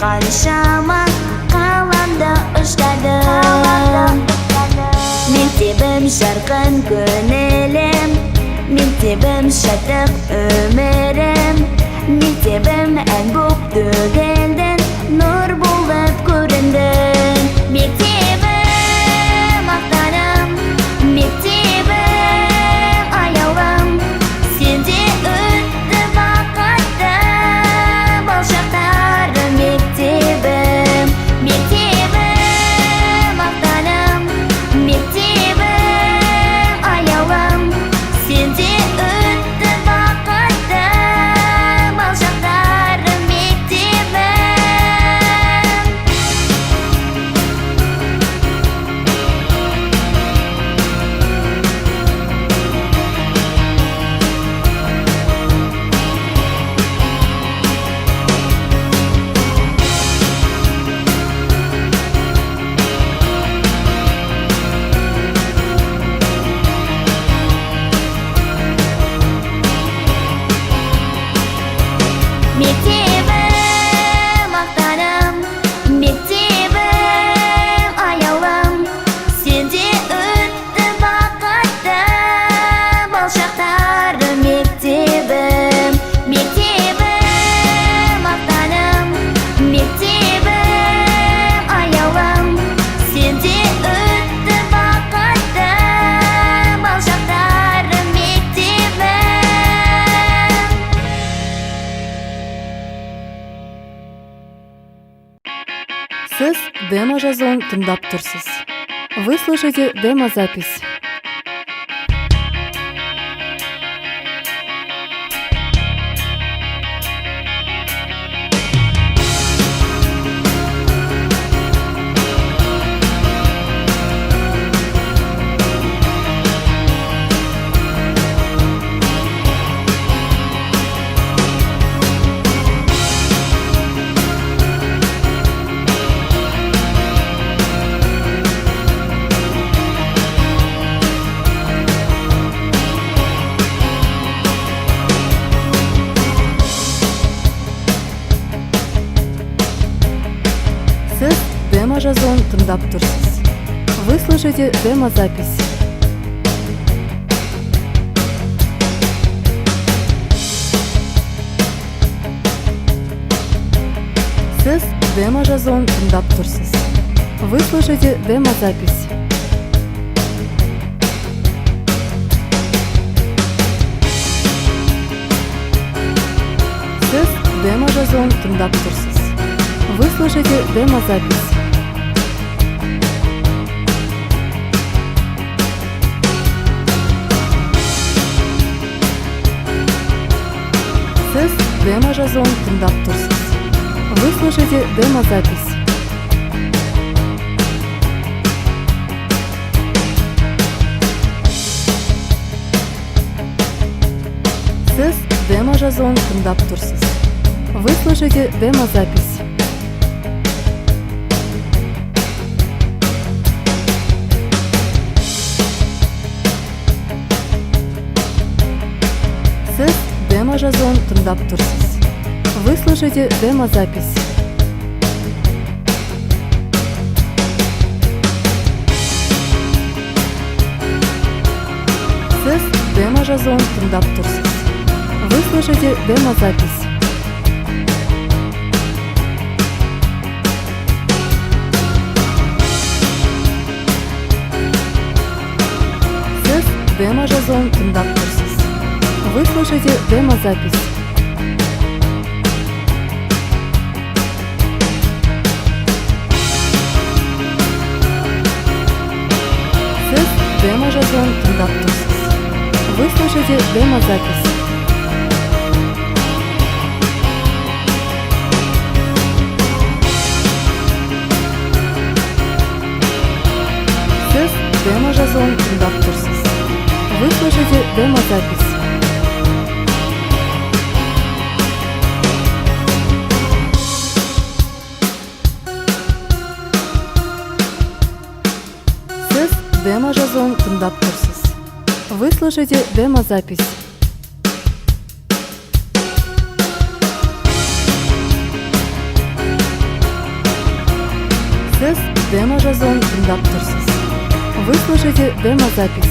Qanşama qalamda ushladim. Mektebim sharqin ko'nglim, mektebim shattiq umrim, mektebim anbuq tugildin, nur bo'lib ko'rindin. Mektebim maqtanim, mektebim ayolim, sende o'tdi vaqtim, boshaqtarim mektebim. Mektebim maqtanim, mektebim ayolim, sende o'tdi vaqtim, boshaqtarim mektebim. Mektebim maqtanim, mektebim ayolim, sende o'tdi vaqtim, boshaqtarim mektebim. Mektebim maqtanim, mektebim ayolim, sende o'tdi vaqtim, boshaqtarim mektebim. Сіз демо-жазуын тыңдап тұрсыз. Вы слушаете демо-запись. Сіз демо-жазуын тыңдап тұрсыз. Вы слушаете демо-запись. Сіз демо-жазуын тыңдап тұрсыз. Вы слушаете демо-запись. Сіз демо-жазуын тыңдап тұрсыз. Вы слушаете демо-запись. Сіз демо-жазуын тыңдап тұрсыз. Вы слушаете демо-запись. Сіз демо-жазуын тыңдап тұрсыз. Вы слушаете демо-запись. Сіз демо-жазуын тыңдап тұрсыз. Вы слушаете демо-запись. Сіз демо-жазуын тыңдап тұрсыз. Вы слушаете демо-запись. Сіз демо-жазуын тыңдап тұрсыз. Вы слушаете демо-запись. Сіз демо-жазуын тыңдап тұрсыз. Вы слушаете демо-запись. Сіз демо-жазуын тыңдап тұрсыз. Вы слушаете демо-запись. Сіз демо-жазуын тыңдап тұрсыз. Вы слушаете демо-запись. демо-жазуын тыңдап тұрсыз. Вы слушаете демо-запись.